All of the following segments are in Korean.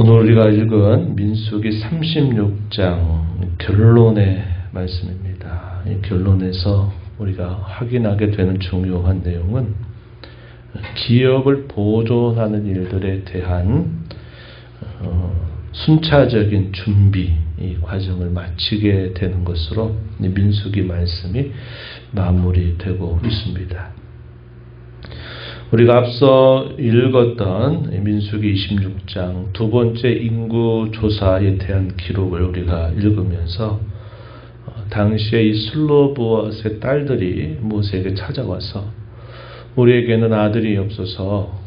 오늘 우리가 읽은 민수기 36장 결론의 말씀입니다. 이 결론에서 우리가 확인하게 되는 중요한 내용은 기업을 보존하는 일들에 대한 순차적인 준비 이 과정을 마치게 되는 것으로 민수기 말씀이 마무리되고 있습니다. 우리가 앞서 읽었던 민수기 26장 두 번째 인구조사에 대한 기록을 우리가 읽으면서 당시에 이 슬로보앗의 딸들이 모세에게 찾아와서 우리에게는 아들이 없어서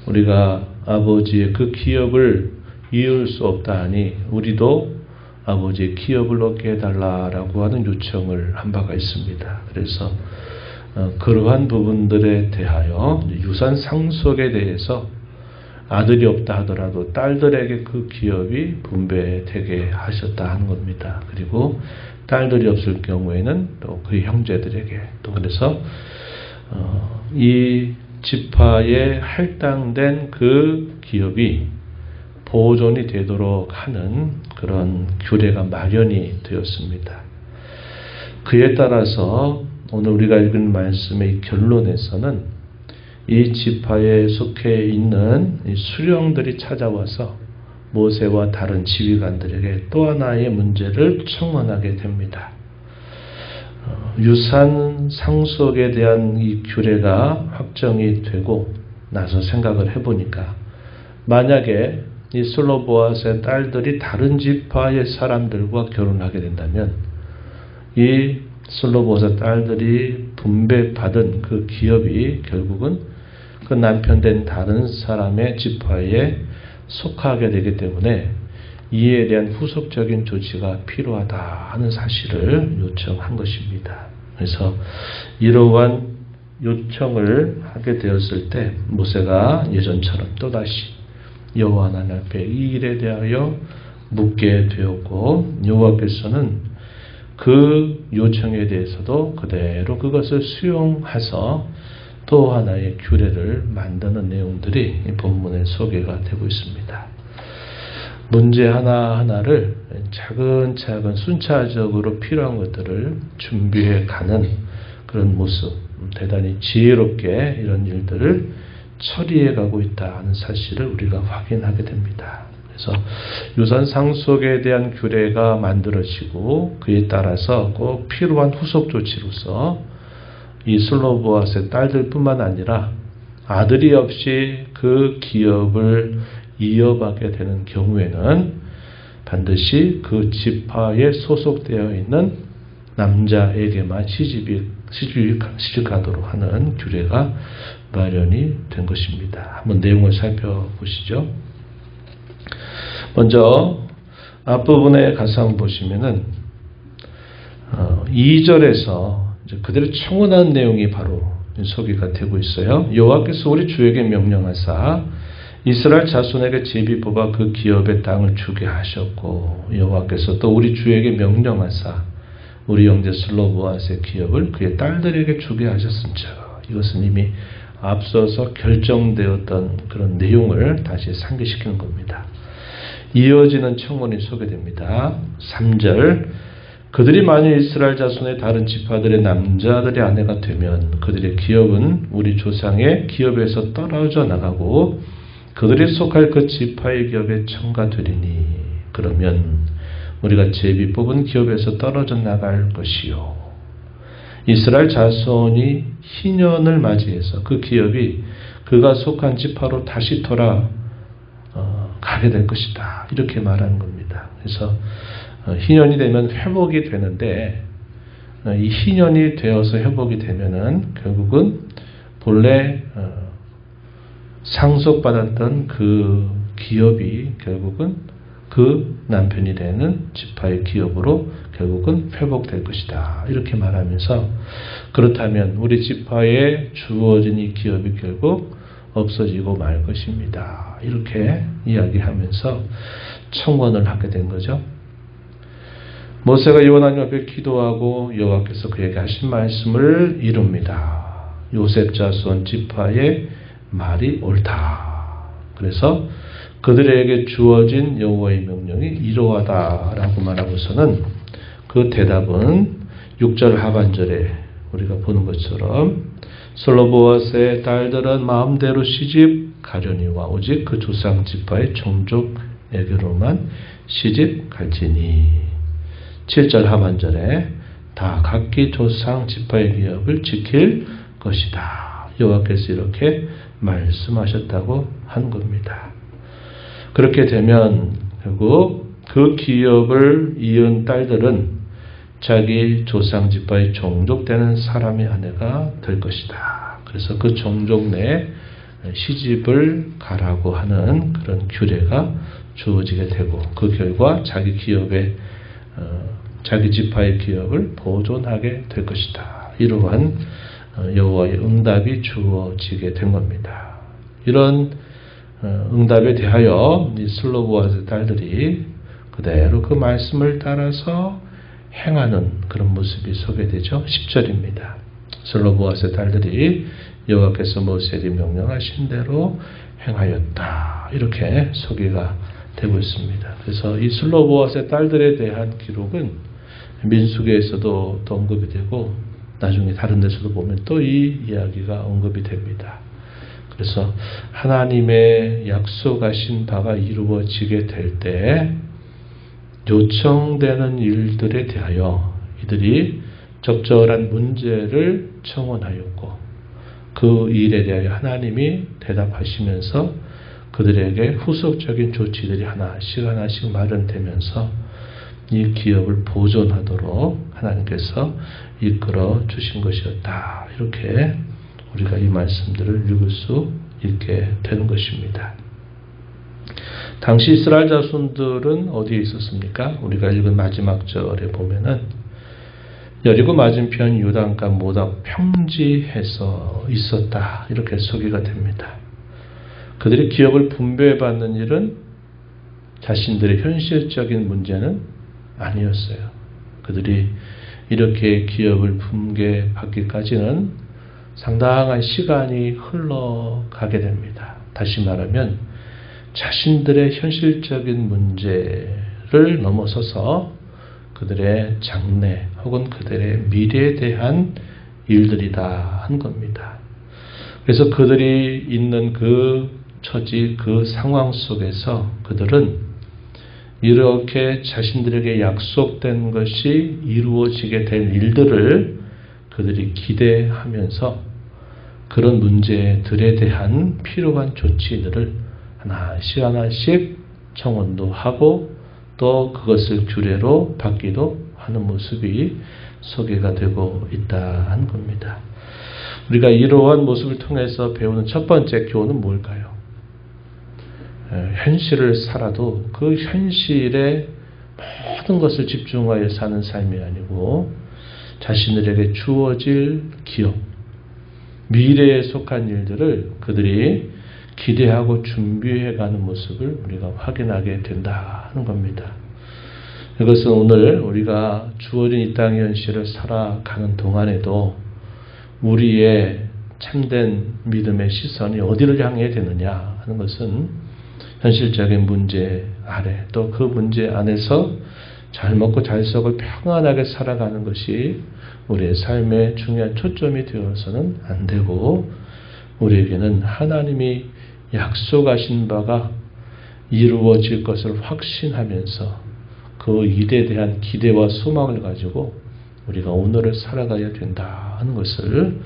우리가 아버지의 그 기업을 이을 수 없다 하니 우리도 아버지의 기업을 얻게 해달라라고 하는 요청을 한 바가 있습니다. 그래서 그러한 부분들에 대하여 유산 상속에 대해서 아들이 없다 하더라도 딸들에게 그 기업이 분배되게 하셨다 하는 겁니다. 그리고 딸들이 없을 경우에는 또 그 형제들에게 또 그래서 이 지파에 할당된 그 기업이 보존이 되도록 하는 그런 규례가 마련이 되었습니다. 그에 따라서 오늘 우리가 읽은 말씀의 결론에서는 이 지파에 속해 있는 이 수령들이 찾아와서 모세와 다른 지휘관들에게 또 하나의 문제를 청원하게 됩니다. 유산 상속에 대한 이 규례가 확정이 되고 나서 생각을 해보니까 만약에 이 슬로보앗의 딸들이 다른 지파의 사람들과 결혼하게 된다면 이 슬로보앗의 딸들이 분배받은 그 기업이 결국은 그 남편 된 다른 사람의 지파에 속하게 되기 때문에 이에 대한 후속적인 조치가 필요하다 하는 사실을 요청한 것입니다. 그래서 이러한 요청을 하게 되었을 때 모세가 예전처럼 또다시 여호와 하나님 앞에 이 일에 대하여 묻게 되었고 여호와께서는 그 요청에 대해서도 그대로 그것을 수용해서 또 하나의 규례를 만드는 내용들이 이 본문에 소개가 되고 있습니다. 문제 하나하나를 차근차근 순차적으로 필요한 것들을 준비해 가는 그런 모습, 대단히 지혜롭게 이런 일들을 처리해 가고 있다는 사실을 우리가 확인하게 됩니다. 그래서 유산 상속에 대한 규례가 만들어지고 그에 따라서 꼭 필요한 후속 조치로서 이 슬로보앗의 딸들뿐만 아니라 아들이 없이 그 기업을 이어가게 되는 경우에는 반드시 그 지파에 소속되어 있는 남자에게만 시집가도록 하는 규례가 마련이 된 것입니다. 한번 내용을 살펴보시죠. 먼저 앞부분에 가서 한번 보시면은 2절에서 그들을 청원한 내용이 바로 소개가 되고 있어요. 여호와께서 우리 주에게 명령하사 이스라엘 자손에게 제비 뽑아 그 기업의 땅을 주게 하셨고 여호와께서 또 우리 주에게 명령하사 우리 형제 슬로보앗의 기업을 그의 딸들에게 주게 하셨음즉 이것은 이미 앞서서 결정되었던 그런 내용을 다시 상기시키는 겁니다. 이어지는 청원이 소개됩니다. 3절 그들이 만일 이스라엘 자손의 다른 지파들의 남자들의 아내가 되면 그들의 기업은 우리 조상의 기업에서 떨어져 나가고 그들이 속할 그 지파의 기업에 첨가되리니 그러면 우리가 제비 뽑은 기업에서 떨어져 나갈 것이요 이스라엘 자손이 희년을 맞이해서 그 기업이 그가 속한 지파로 다시 가게 될 것이다. 이렇게 말하는 겁니다. 그래서 희년이 되면 회복이 되는데 이 희년이 되어서 회복이 되면은 결국은 본래 상속받았던 그 기업이 결국은 그 남편이 되는 지파의 기업으로 결국은 회복될 것이다. 이렇게 말하면서 그렇다면 우리 지파에 주어진 이 기업이 결국 없어지고 말 것입니다. 이렇게 이야기하면서 청원을 하게 된 거죠. 모세가 여호와 하나님 앞에 기도하고 여호와께서 그에게 하신 말씀을 이룹니다. 요셉 자손 지파의 말이 옳다. 그래서 그들에게 주어진 여호와의 명령이 이러하다라고 말하고서는 그 대답은 6절 하반절에 우리가 보는 것처럼 슬로보아스의 딸들은 마음대로 시집 가려니와 오직 그 조상 지파의 종족에게로만 시집 갈지니. 7절 하반절에 다 각기 조상 지파의 기업을 지킬 것이다. 여호와께서 이렇게 말씀하셨다고 한 겁니다. 그렇게 되면 결국 그 기업을 이은 딸들은 자기 조상 지파의 종족되는 사람의 아내가 될 것이다. 그래서 그 종족 내에 시집을 가라고 하는 그런 규례가 주어지게 되고 그 결과 자기 기업의 자기 지파의 기업을 보존하게 될 것이다. 이러한 여호와의 응답이 주어지게 된 겁니다. 이런 응답에 대하여 이 슬로보아스 딸들이 그대로 그 말씀을 따라서 행하는 그런 모습이 소개되죠. 10절입니다. 슬로보아스 딸들이 여호와께서 모세에게 명령하신 대로 행하였다. 이렇게 소개가 되고 있습니다. 그래서 이 슬로보아스 딸들에 대한 기록은 민수기에서도 또 언급이 되고 나중에 다른 데서도 보면 또 이 이야기가 언급이 됩니다. 그래서 하나님의 약속하신 바가 이루어지게 될 때 요청되는 일들에 대하여 이들이 적절한 문제를 청원하였고 그 일에 대하여 하나님이 대답하시면서 그들에게 후속적인 조치들이 하나씩 마련되면서 이 기업을 보존하도록 하나님께서 이끌어 주신 것이었다. 이렇게 우리가 이 말씀들을 읽을 수 있게 되는 것입니다. 당시 이스라엘 자손들은 어디에 있었습니까? 우리가 읽은 마지막 절에 보면은 여리고 맞은편 요단강 모닥 평지에서 있었다. 이렇게 소개가 됩니다. 그들이 기업을 분배받는 일은 자신들의 현실적인 문제는 아니었어요. 그들이 이렇게 기업을 분배받기까지는 상당한 시간이 흘러가게 됩니다. 다시 말하면 자신들의 현실적인 문제를 넘어서서 그들의 장래 혹은 그들의 미래에 대한 일들이다 한 겁니다. 그래서 그들이 있는 그 처지, 그 상황 속에서 그들은 이렇게 자신들에게 약속된 것이 이루어지게 될 일들을 그들이 기대하면서 그런 문제들에 대한 필요한 조치들을 하나씩 청원도 하고 또 그것을 규례로 받기도 하는 모습이 소개가 되고 있다 한 겁니다. 우리가 이러한 모습을 통해서 배우는 첫 번째 교훈은 뭘까요? 현실을 살아도 그 현실에 모든 것을 집중하여 사는 삶이 아니고 자신들에게 주어질 기업, 미래에 속한 일들을 그들이 기대하고 준비해가는 모습을 우리가 확인하게 된다 하는 겁니다. 이것은 오늘 우리가 주어진 이 땅의 현실을 살아가는 동안에도 우리의 참된 믿음의 시선이 어디를 향해야 되느냐 하는 것은 현실적인 문제 아래 또 그 문제 안에서 잘 먹고 잘 썩고 평안하게 살아가는 것이 우리의 삶의 중요한 초점이 되어서는 안 되고 우리에게는 하나님이 약속하신 바가 이루어질 것을 확신하면서 그 일에 대한 기대와 소망을 가지고 우리가 오늘을 살아가야 된다 하는 것을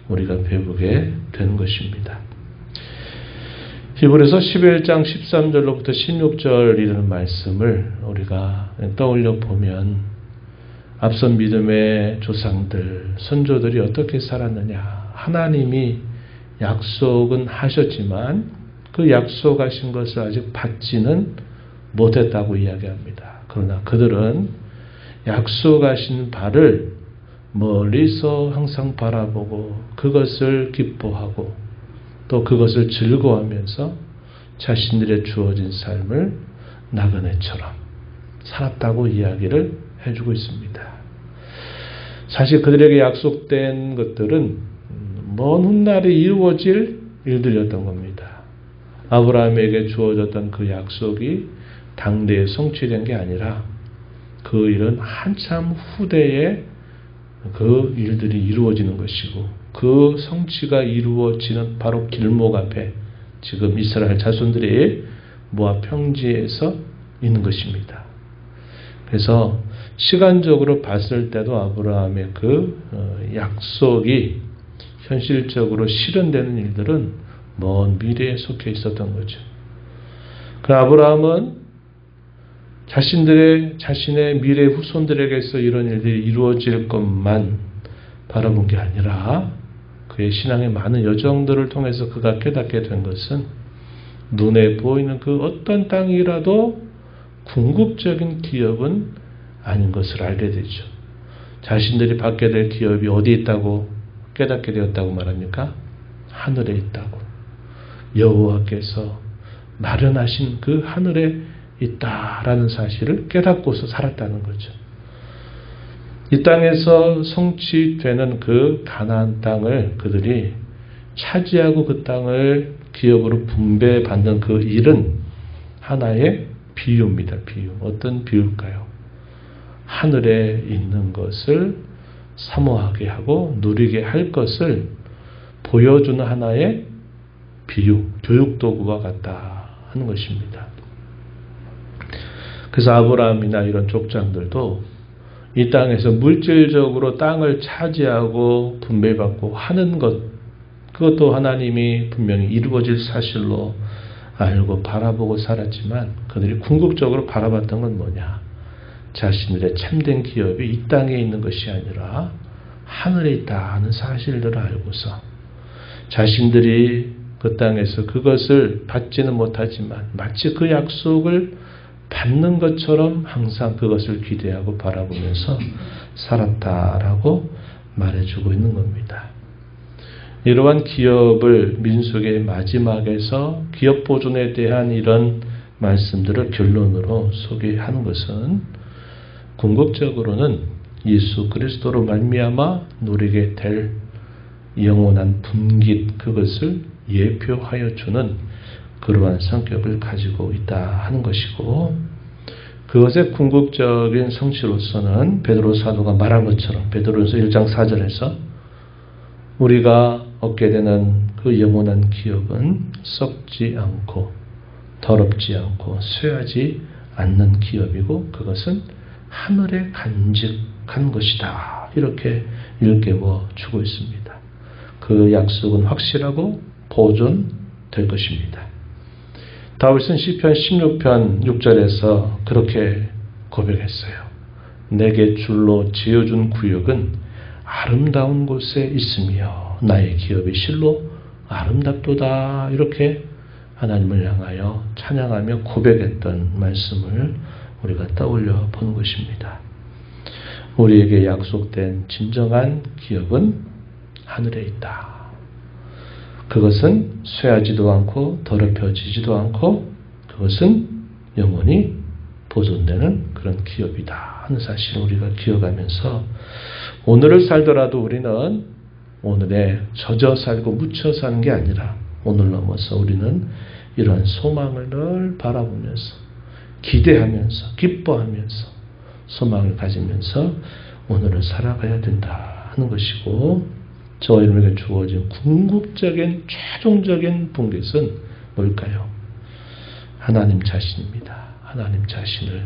우리가 배우게 되는 것입니다. 히브리서 11장 13절로부터 16절 이르는 말씀을 우리가 떠올려 보면 앞선 믿음의 조상들, 선조들이 어떻게 살았느냐. 하나님이 약속은 하셨지만 그 약속하신 것을 아직 받지는 못했다고 이야기합니다. 그러나 그들은 약속하신 바를 멀리서 항상 바라보고 그것을 기뻐하고 또 그것을 즐거워하면서 자신들의 주어진 삶을 나그네처럼 살았다고 이야기를 해주고 있습니다. 사실 그들에게 약속된 것들은 먼 훗날에 이루어질 일들이었던 겁니다. 아브라함에게 주어졌던 그 약속이 당대에 성취된 게 아니라 그 일은 한참 후대에 그 일들이 이루어지는 것이고 그 성취가 이루어지는 바로 길목 앞에 지금 이스라엘 자손들이 모압 평지에서 있는 것입니다. 그래서 시간적으로 봤을 때도 아브라함의 그 약속이 현실적으로 실현되는 일들은 먼 미래에 속해 있었던 거죠. 그 아브라함은 자신의 미래 후손들에게서 이런 일들이 이루어질 것만 바라본 게 아니라 그의 신앙의 많은 여정들을 통해서 그가 깨닫게 된 것은 눈에 보이는 그 어떤 땅이라도 궁극적인 기업은 아닌 것을 알게 되죠. 자신들이 받게 될 기업이 어디에 있다고 깨닫게 되었다고 말합니까? 하늘에 있다고. 여호와께서 마련하신 그 하늘에 있다라는 사실을 깨닫고서 살았다는 거죠. 이 땅에서 성취되는 그 가나안 땅을 그들이 차지하고 그 땅을 기업으로 분배받는 그 일은 하나의 비유입니다. 비유. 어떤 비유일까요? 하늘에 있는 것을 사모하게 하고 누리게 할 것을 보여주는 하나의 비유, 교육도구와 같다 하는 것입니다. 그래서 아브라함이나 이런 족장들도 이 땅에서 물질적으로 땅을 차지하고 분배받고 하는 것, 그것도 하나님이 분명히 이루어질 사실로 알고 바라보고 살았지만 그들이 궁극적으로 바라봤던 건 뭐냐? 자신들의 참된 기업이 이 땅에 있는 것이 아니라 하늘에 있다 하는 사실들을 알고서 자신들이 그 땅에서 그것을 받지는 못하지만 마치 그 약속을 받는 것처럼 항상 그것을 기대하고 바라보면서 살았다라고 말해주고 있는 겁니다. 이러한 기업을 민수기의 마지막에서 기업 보존에 대한 이런 말씀들을 결론으로 소개하는 것은 궁극적으로는 예수 그리스도로 말미암아 누리게 될 영원한 분깃, 그것을 예표하여 주는 그러한 성격을 가지고 있다 하는 것이고, 그것의 궁극적인 성취로서는 베드로 사도가 말한 것처럼 베드로전서 1장 4절에서 우리가 얻게 되는 그 영원한 기업은 썩지 않고 더럽지 않고 쇠하지 않는 기업이고 그것은 하늘에 간직한 것이다. 이렇게 일깨워 주고 있습니다. 그 약속은 확실하고 보존될 것입니다. 다윗은 시편 16편 6절에서 그렇게 고백했어요. 내게 줄로 지어준 구역은 아름다운 곳에 있으며 나의 기업이 실로 아름답도다. 이렇게 하나님을 향하여 찬양하며 고백했던 말씀을 우리가 떠올려 보는 것입니다. 우리에게 약속된 진정한 기업은 하늘에 있다. 그것은 쇠하지도 않고 더럽혀지지도 않고 그것은 영원히 보존되는 그런 기업이다 하는 사실을 우리가 기억하면서 오늘을 살더라도 우리는 오늘에 젖어 살고 묻혀 사는 게 아니라 오늘 넘어서 우리는 이러한 소망을 늘 바라보면서 기대하면서 기뻐하면서 소망을 가지면서 오늘을 살아가야 된다 하는 것이고, 저와 여러분에게 주어진 궁극적인 최종적인 분깃은 뭘까요? 하나님 자신입니다. 하나님 자신을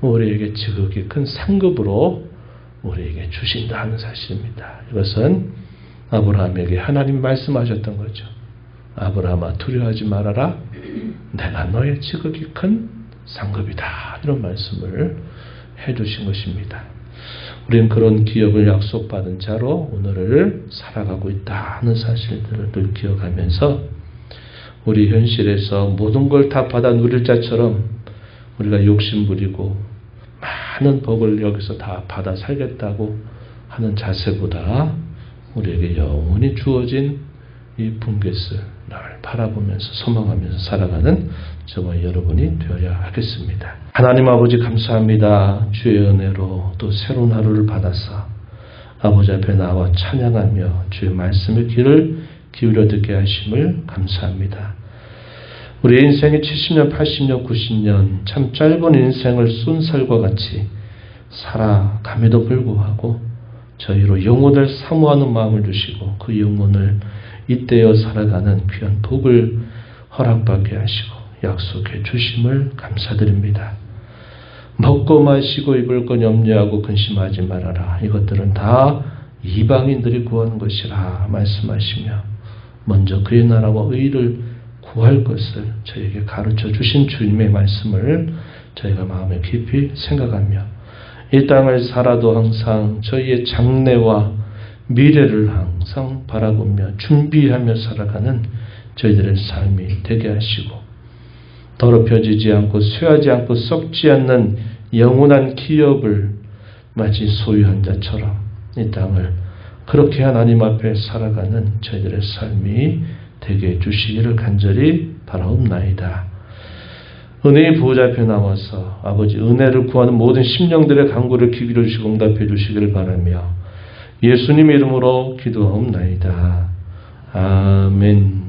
우리에게 지극히 큰 상급으로 우리에게 주신다 하는 사실입니다. 이것은 아브라함에게 하나님 말씀하셨던 거죠. 아브라함아 두려워하지 말아라. 내가 너의 지극히 큰 상급이다. 이런 말씀을 해주신 것입니다. 우리는 그런 기업을 약속받은 자로 오늘을 살아가고 있다 하는 사실들을 늘 기억하면서 우리 현실에서 모든 걸 다 받아 누릴 자처럼 우리가 욕심부리고 많은 복을 여기서 다 받아 살겠다고 하는 자세보다 우리에게 영원히 주어진 이 분깃을 늘 바라보면서 소망하면서 살아가는 저와 여러분이 되어야 하겠습니다. 하나님 아버지 감사합니다. 주의 은혜로 또 새로운 하루를 받아서 아버지 앞에 나와 찬양하며 주의 말씀의 귀를 기울여 듣게 하심을 감사합니다. 우리 인생이 70년, 80년, 90년 참 짧은 인생을 쏜살과 같이 살아감에도 불구하고 저희로 영혼을 사모하는 마음을 주시고 그 영혼을 잇대어 살아가는 귀한 복을 허락받게 하시고 약속해 주심을 감사드립니다. 먹고 마시고 입을 것 염려하고 근심하지 말아라. 이것들은 다 이방인들이 구하는 것이라 말씀하시며 먼저 그의 나라와 의를 구할 것을 저에게 가르쳐 주신 주님의 말씀을 저희가 마음에 깊이 생각하며 이 땅을 살아도 항상 저희의 장래와 미래를 항상 바라보며 준비하며 살아가는 저희들의 삶이 되게 하시고 더럽혀지지 않고 쇠하지 않고 썩지 않는 영원한 기업을 마치 소유한 자처럼 이 땅을 그렇게 하나님 앞에 살아가는 저희들의 삶이 되게 해주시기를 간절히 바라옵나이다. 은혜의 보호자 앞에 나와서 아버지 은혜를 구하는 모든 심령들의 간구를 귀 기울여 주시고 응답해 주시기를 바라며 예수님의 이름으로 기도하옵나이다. 아멘.